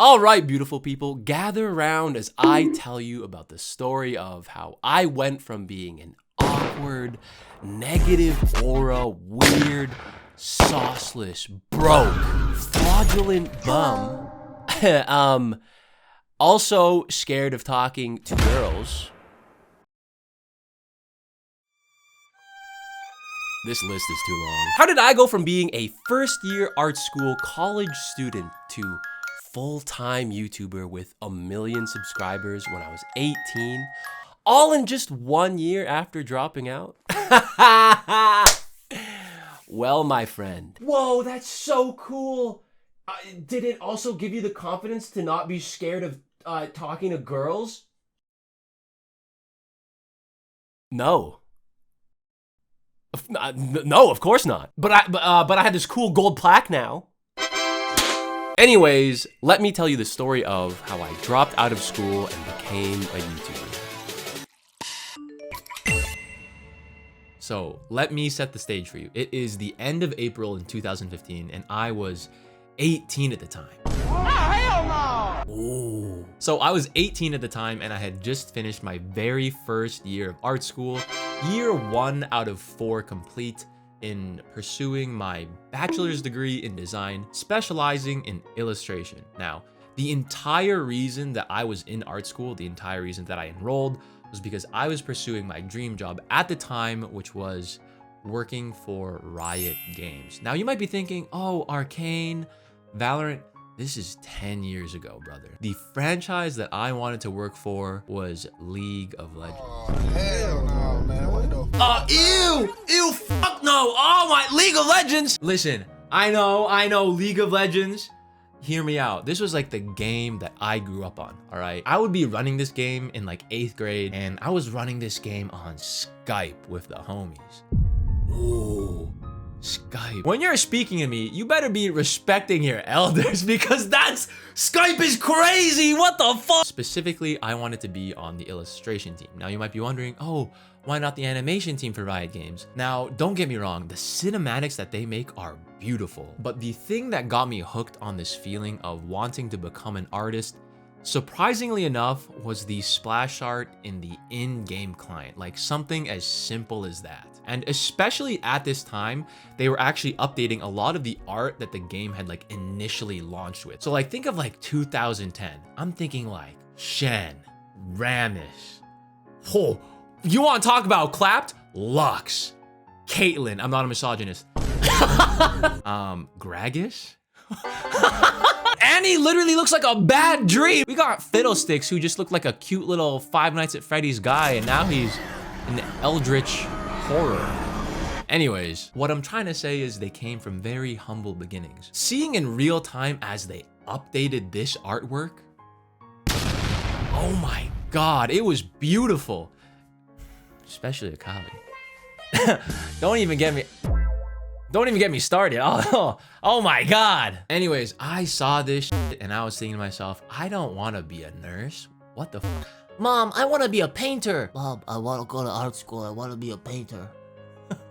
All right, beautiful people, gather around as I tell you about the story of how I went from being an awkward, negative aura, weird, sauceless, broke, fraudulent bum, also scared of talking to girls. This list is too long. How did I go from being a first-year art school college student to full-time YouTuber with 1 million subscribers when I was 18, all in just 1 year after dropping out? Well, my friend. Whoa, that's so cool. Did it also give you the confidence to not be scared of talking to girls? No. No, of course not. But I had this cool gold plaque now. Anyways, let me tell you the story of how I dropped out of school and became a YouTuber. So, let me set the stage for you. It is the end of April in 2015, and I was 18 at the time. Oh, hell no! Ooh. So, I was 18 at the time, and I had just finished my very first year of art school, year 1 out of 4 complete, in pursuing my bachelor's degree in design, specializing in illustration. Now, the entire reason that I was in art school, the entire reason that I enrolled, was because I was pursuing my dream job at the time, which was working for Riot Games. Now, you might be thinking, oh, Arcane, Valorant, this is 10 years ago, brother. The franchise that I wanted to work for was League of Legends. Oh, hell no, man. What the Ew, fuck no. Oh my, League of Legends. Listen, I know, League of Legends. Hear me out. This was like the game that I grew up on, all right? I would be running this game in like 8th grade, and I was running this game on Skype with the homies. Ooh, Skype. When you're speaking to me, you better be respecting your elders because Skype is crazy. What the fuck? Specifically, I wanted to be on the illustration team. Now you might be wondering, oh, why not the animation team for Riot Games? Now, don't get me wrong, the cinematics that they make are beautiful. But the thing that got me hooked on this feeling of wanting to become an artist, surprisingly enough, was the splash art in the in-game client. Like something as simple as that. And especially at this time, they were actually updating a lot of the art that the game had like initially launched with. So like think of like 2010. I'm thinking like Shen, Ramish. Oh, you want to talk about clapped? Lux, Caitlyn. I'm not a misogynist. Gragish? Annie literally looks like a bad dream. We got Fiddlesticks, who just looked like a cute little Five Nights at Freddy's guy, and now he's an eldritch horror. Anyways, what I'm trying to say is they came from very humble beginnings. Seeing in real time as they updated this artwork, oh my god, it was beautiful. Especially Akali. Don't even get me started. Oh my god. Anyways, I saw this shit and I was thinking to myself, I don't want to be a nurse. What the fuck? Mom, I want to be a painter. Mom, I want to go to art school. I want to be a painter.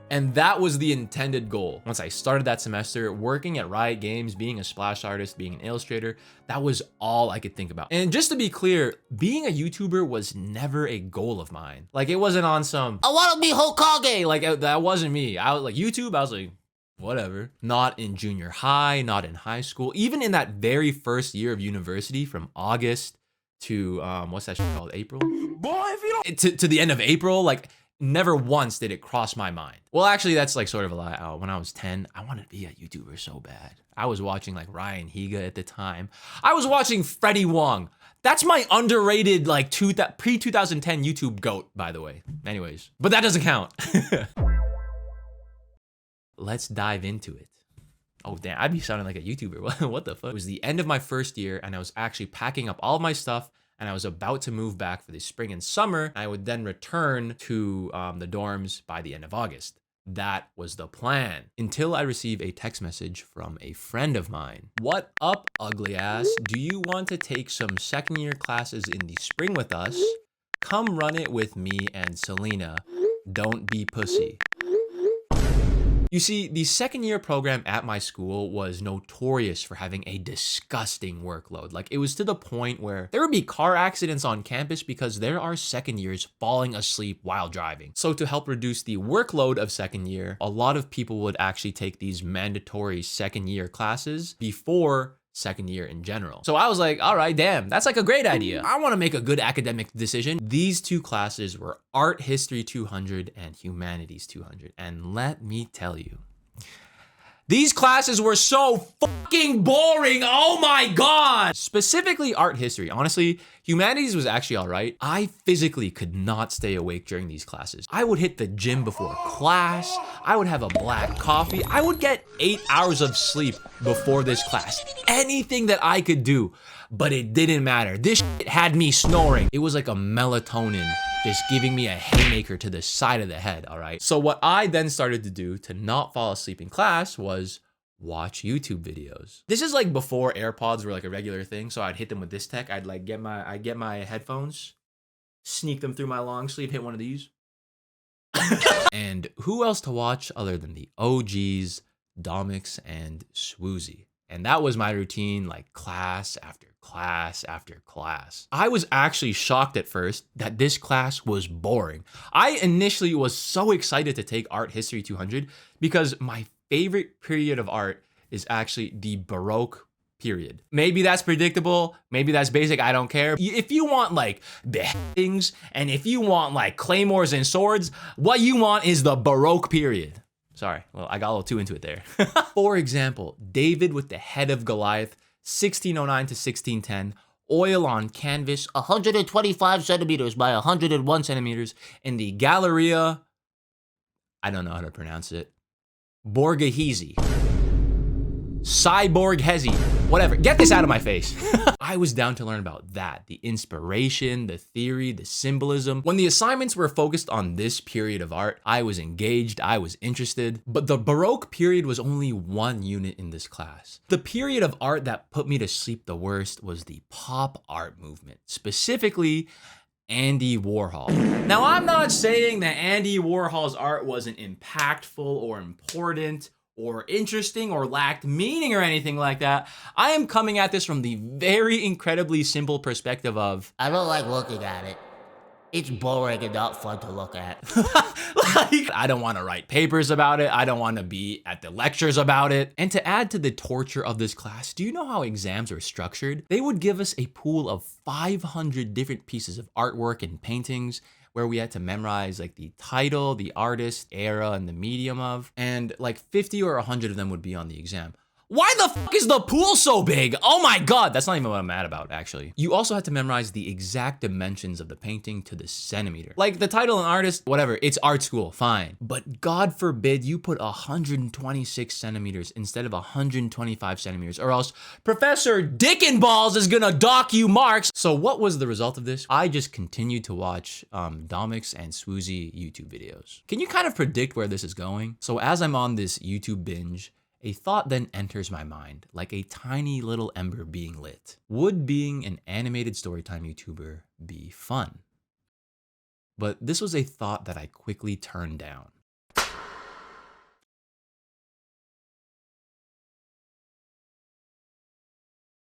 And that was the intended goal. Once I started that semester, working at Riot Games, being a splash artist, being an illustrator, that was all I could think about. And just to be clear, being a YouTuber was never a goal of mine. Like it wasn't on some, I want to be Hokage. Like that wasn't me. I was like YouTube, I was like, whatever. Not in junior high, not in high school. Even in that very first year of university, from August to, what's that shit called? April? Boy, if you don't... To the end of April, like, never once did it cross my mind. Well, actually, that's like sort of a lie. When I was 10, I wanted to be a YouTuber so bad. I was watching like Ryan Higa at the time. I was watching Freddie Wong. That's my underrated like pre-2010 YouTube GOAT, by the way. Anyways, but that doesn't count. Let's dive into it. Oh damn, I'd be sounding like a YouTuber. What the fuck? It was the end of my first year and I was actually packing up all of my stuff and I was about to move back for the spring and summer. I would then return to the dorms by the end of August. That was the plan. Until I received a text message from a friend of mine. What up, ugly ass? Do you want to take some second year classes in the spring with us? Come run it with me and Selena. Don't be pussy. You You see, the second year program at my school was notorious for having a disgusting workload. Like, it was to the point where there would be car accidents on campus because there are second years falling asleep while driving. So to help reduce the workload of second year, a lot of people would actually take these mandatory second year classes before second year in general. So I was like, all right, damn, that's like a great idea. I want to make a good academic decision. These two classes were Art History 200 and Humanities 200. And let me tell you, these classes were so fucking boring. Oh my God. Specifically art history. Honestly, humanities was actually all right. I physically could not stay awake during these classes. I would hit the gym before class. I would have a black coffee. I would get 8 hours of sleep before this class. Anything that I could do, but it didn't matter. This shit had me snoring. It was like a melatonin just giving me a haymaker to the side of the head, all right? So what I then started to do to not fall asleep in class was watch YouTube videos. This is like before AirPods were like a regular thing, so I'd hit them with this tech. I'd get my headphones, sneak them through my long sleeve, hit one of these. And who else to watch other than the OGs, Domix and Swoozy? And that was my routine, like class after class after class. I was actually shocked at first that this class was boring. I initially was so excited to take Art History 200 because my favorite period of art is actually the Baroque period. Maybe that's predictable, maybe that's basic, I don't care. If you want like beheadings and if you want like claymores and swords, what you want is the Baroque period. Sorry, well, I got a little too into it there. For example, David with the head of Goliath, 1609 to 1610, oil on canvas, 125 centimeters by 101 centimeters in the Galleria, I don't know how to pronounce it, Borghese. Cyborg Hezi, whatever. Get this out of my face. I was down to learn about that. The inspiration, the theory, the symbolism. When the assignments were focused on this period of art, I was engaged, I was interested. But the Baroque period was only one unit in this class. The period of art that put me to sleep the worst was the pop art movement, specifically Andy Warhol. Now, I'm not saying that Andy Warhol's art wasn't impactful or important or interesting or lacked meaning or anything like that. I am coming at this from the very incredibly simple perspective of, I don't like looking at it. It's boring and not fun to look at. like, I don't want to write papers about it. I don't want to be at the lectures about it. And to add to the torture of this class, do you know how exams are structured? They would give us a pool of 500 different pieces of artwork and paintings where we had to memorize like the title, the artist, era, and the medium of, and like 50 or 100 of them would be on the exam. Why the fuck is the pool so big? Oh my God, that's not even what I'm mad about, actually. You also had to memorize the exact dimensions of the painting to the centimeter. Like the title and artist, whatever, it's art school, fine. But God forbid you put 126 centimeters instead of 125 centimeters, or else Professor Dick and Balls is gonna dock you marks. So what was the result of this? I just continued to watch Domix and Swoozy YouTube videos. Can you kind of predict where this is going? So as I'm on this YouTube binge, a thought then enters my mind, like a tiny little ember being lit. Would being an animated storytime YouTuber be fun? But this was a thought that I quickly turned down.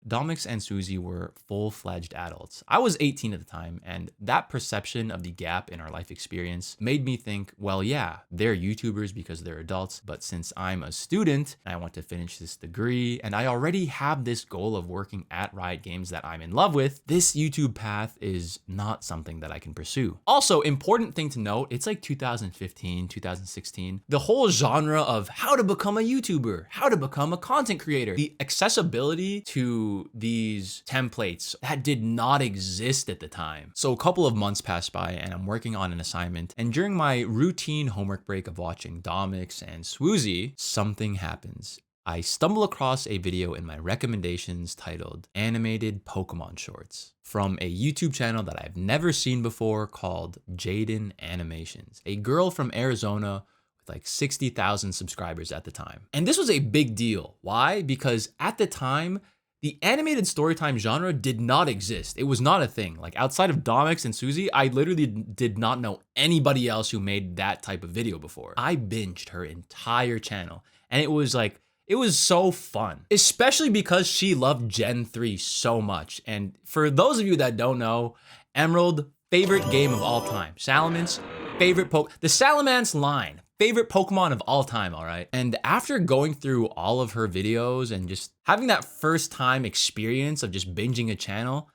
Domix and Suzy were full-fledged adults. I was 18 at the time, and that perception of the gap in our life experience made me think, well, yeah, they're YouTubers because they're adults, but since I'm a student, and I want to finish this degree, and I already have this goal of working at Riot Games that I'm in love with, this YouTube path is not something that I can pursue. Also, important thing to note, it's like 2015, 2016. The whole genre of how to become a YouTuber, how to become a content creator, the accessibility to these templates that did not exist at the time. So a couple of months passed by and I'm working on an assignment, and during my routine homework break of watching Domix and Swoozy, something happens. I stumble across a video in my recommendations titled Animated Pokemon Shorts from a YouTube channel that I've never seen before called Jaiden Animations, a girl from Arizona with like 60,000 subscribers at the time. And this was a big deal. Why? Because at the time, The animated storytime genre did not exist. It was not a thing. Like outside of Domix and Susie, I literally did not know anybody else who made that type of video before. I binged her entire channel and it was so fun, especially because she loved Gen 3 so much. And for those of you that don't know, Emerald, favorite game of all time. Salamence, favorite the Salamence line, favorite Pokemon of all time, all right? And after going through all of her videos and just having that first time experience of just binging a channel,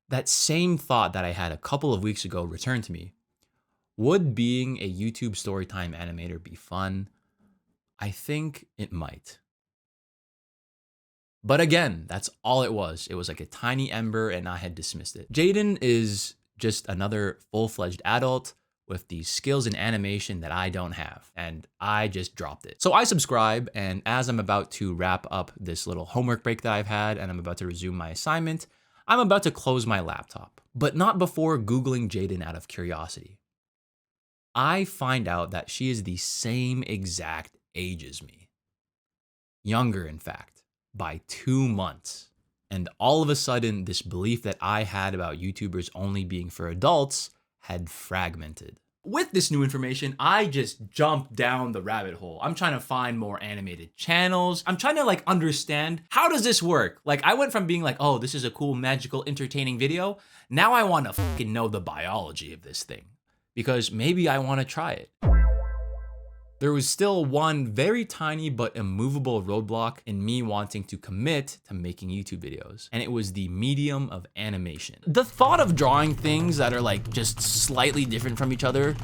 that same thought that I had a couple of weeks ago returned to me. Would being a YouTube storytime animator be fun? I think it might. But again, that's all it was. It was like a tiny ember and I had dismissed it. Jaiden is just another full-fledged adult with the skills in animation that I don't have, and I just dropped it. So I subscribe, and as I'm about to wrap up this little homework break that I've had and I'm about to resume my assignment, I'm about to close my laptop, but not before Googling Jaiden out of curiosity. I find out that she is the same exact age as me. Younger, in fact, by 2 months. And all of a sudden, this belief that I had about YouTubers only being for adults had fragmented. With this new information, I just jumped down the rabbit hole. I'm trying to find more animated channels. I'm trying to like understand, how does this work? Like I went from being like, oh, this is a cool, magical, entertaining video. Now I want to fucking know the biology of this thing because maybe I want to try it. There was still one very tiny but immovable roadblock in me wanting to commit to making YouTube videos, and it was the medium of animation. The thought of drawing things that are like just slightly different from each other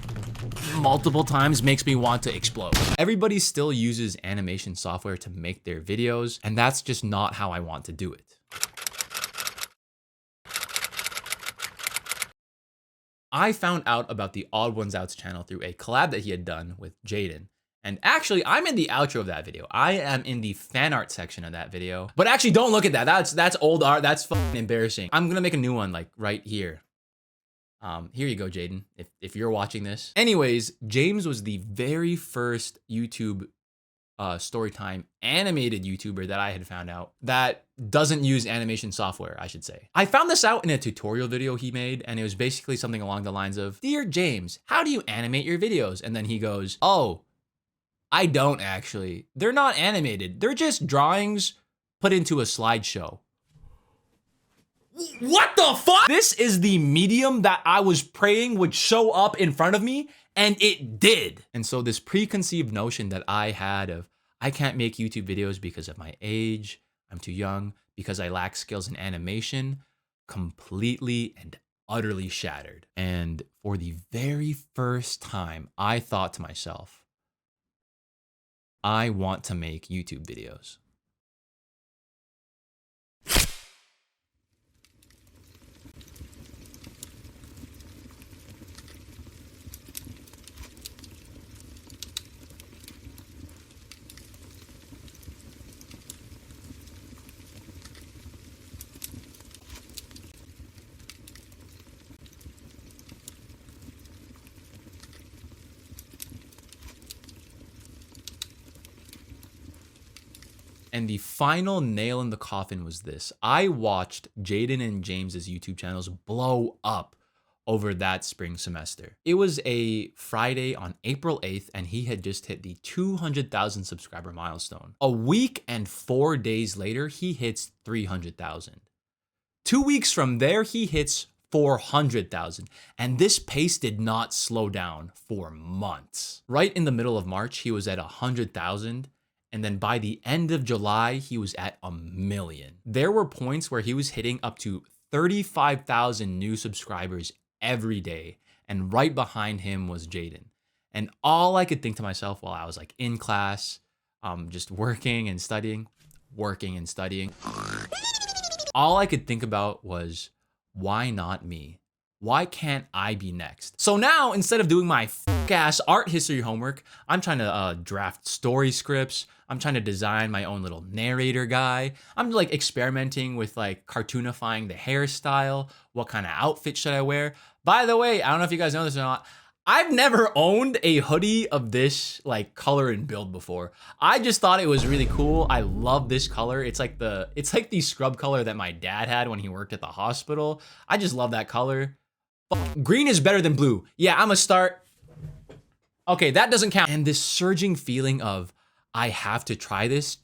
multiple times makes me want to explode. Everybody still uses animation software to make their videos, and that's just not how I want to do it. I found out about the Odd Ones Out's channel through a collab that he had done with Jaiden. And actually, I'm in the outro of that video. I am in the fan art section of that video. But actually, don't look at that. That's old art. That's fucking embarrassing. I'm gonna make a new one like right here. Here you go, Jaiden, if you're watching this. Anyways, James was the very first YouTube storytime animated YouTuber that I had found out that doesn't use animation software, I should say. I found this out in a tutorial video he made, and it was basically something along the lines of, "Dear James, how do you animate your videos?" And then he goes, "Oh, I don't actually. They're not animated. They're just drawings put into a slideshow." What the fuck? This is the medium that I was praying would show up in front of me, and it did. And so this preconceived notion that I had of, I can't make YouTube videos because of my age, I'm too young, because I lack skills in animation, completely and utterly shattered. And for the very first time, I thought to myself, I want to make YouTube videos. And the final nail in the coffin was this. I watched Jaiden and James's YouTube channels blow up over that spring semester. It was a Friday on April 8th, and he had just hit the 200,000 subscriber milestone. A week and 4 days later, he hits 300,000. 2 weeks from there, he hits 400,000. And this pace did not slow down for months. Right in the middle of March, he was at 100,000. And then by the end of July, he was at 1 million. There were points where he was hitting up to 35,000 new subscribers every day. And right behind him was Jaiden. And all I could think to myself while I was like in class, just working and studying, all I could think about was, why not me? Why can't I be next? So now, instead of doing my ass art history homework, I'm trying to draft story scripts. I'm trying to design my own little narrator guy. I'm like experimenting with like cartoonifying the hairstyle. What kind of outfit should I wear? By the way, I don't know if you guys know this or not, I've never owned a hoodie of this like color and build before. I just thought it was really cool. I love this color. It's like the scrub color that my dad had when he worked at the hospital. I just love that color. Green is better than blue. Yeah, I'm gonna start. Okay, that doesn't count. And this surging feeling of I have to try this,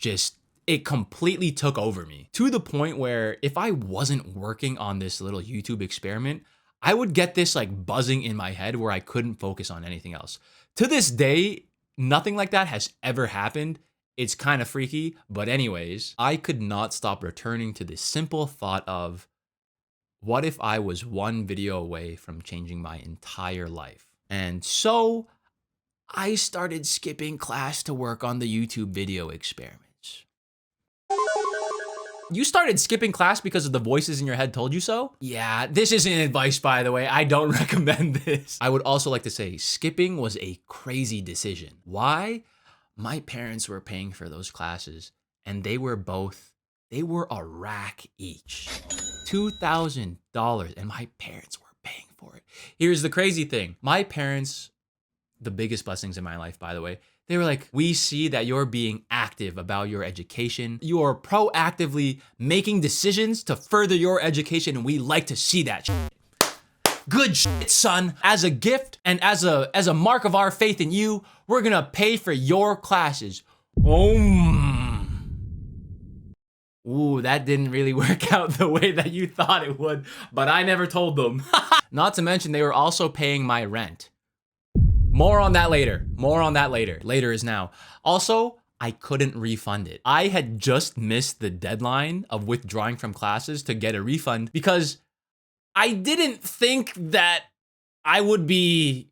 it completely took over me to the point where if I wasn't working on this little YouTube experiment, I would get this like buzzing in my head where I couldn't focus on anything else. To this day, nothing like that has ever happened. It's kind of freaky, but anyways, I could not stop returning to this simple thought of what if I was one video away from changing my entire life? And so I started skipping class to work on the YouTube video experiments. You started skipping class because of the voices in your head told you so? Yeah, this isn't advice, by the way. I don't recommend this. I would also like to say skipping was a crazy decision. Why? My parents were paying for those classes and they were a rack each. $2,000 and my parents were paying for it. Here's the crazy thing. My parents, the biggest blessings in my life, by the way, they were like, we see that you're being active about your education. You are proactively making decisions to further your education, and we like to see that shit. Good shit, son. As a gift and as a mark of our faith in you, we're gonna pay for your classes. Ooh, that didn't really work out the way that you thought it would, but I never told them. Not to mention, they were also paying my rent. More on that later. More on that later. Later is now. Also, I couldn't refund it. I had just missed the deadline of withdrawing from classes to get a refund because I didn't think that I would be,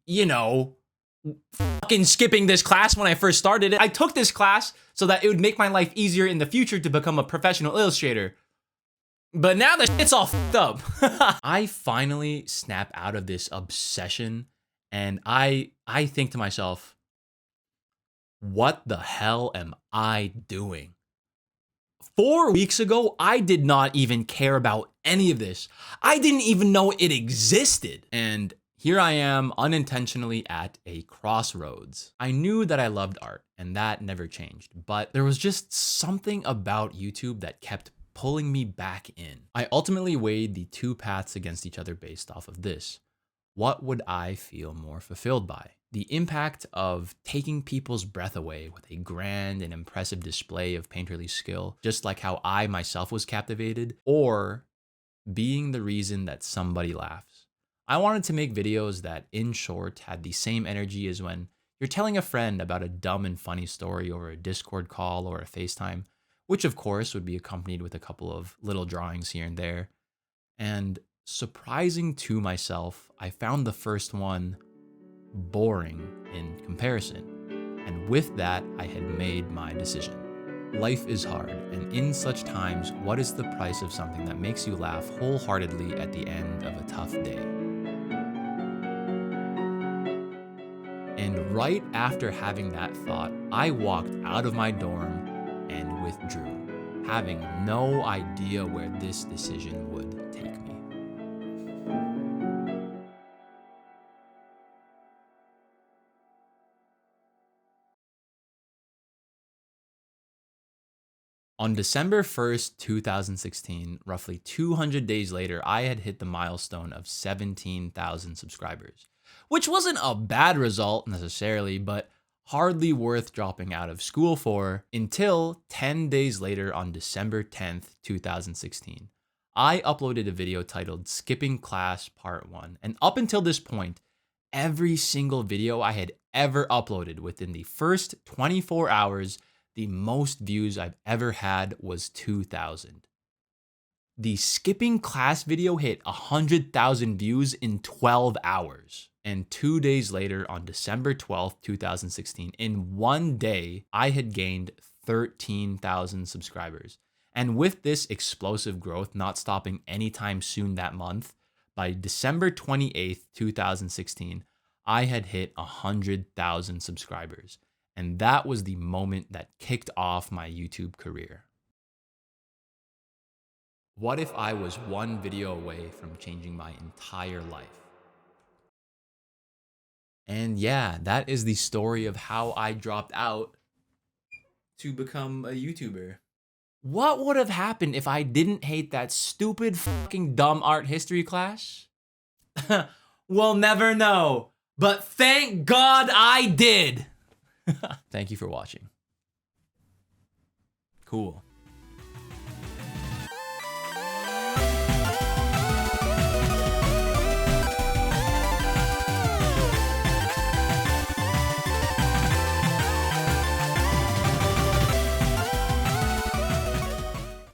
fucking skipping this class when I first started it. I took this class so that it would make my life easier in the future to become a professional illustrator. But now the shit's all fucked up. I finally snap out of this obsession and I think to myself, what the hell am I doing? 4 weeks ago, I did not even care about any of this. I didn't even know it existed. And here I am unintentionally at a crossroads. I knew that I loved art and that never changed, but there was just something about YouTube that kept pulling me back in. I ultimately weighed the two paths against each other based off of this. What would I feel more fulfilled by? The impact of taking people's breath away with a grand and impressive display of painterly skill, just like how I myself was captivated, or being the reason that somebody laughs. I wanted to make videos that, in short, had the same energy as when you're telling a friend about a dumb and funny story over a Discord call or a FaceTime, which of course would be accompanied with a couple of little drawings here and there. And surprising to myself, I found the first one boring in comparison. And with that, I had made my decision. Life is hard, and in such times, what is the price of something that makes you laugh wholeheartedly at the end of a tough day? And right after having that thought, I walked out of my dorm and withdrew, having no idea where this decision would take me. On December 1st, 2016, roughly 200 days later, I had hit the milestone of 17,000 subscribers, which wasn't a bad result necessarily, but hardly worth dropping out of school for until 10 days later on December 10th, 2016. I uploaded a video titled Skipping Class Part 1, and up until this point, every single video I had ever uploaded within the first 24 hours, the most views I've ever had was 2,000. The skipping class video hit 100,000 views in 12 hours. And 2 days later, on December 12th, 2016, in one day, I had gained 13,000 subscribers. And with this explosive growth not stopping anytime soon that month, by December 28th, 2016, I had hit 100,000 subscribers. And that was the moment that kicked off my YouTube career. What if I was one video away from changing my entire life? And yeah, that is the story of how I dropped out to become a YouTuber. What would have happened if I didn't hate that stupid fucking dumb art history class? We'll never know, but thank God I did. Thank you for watching. Cool.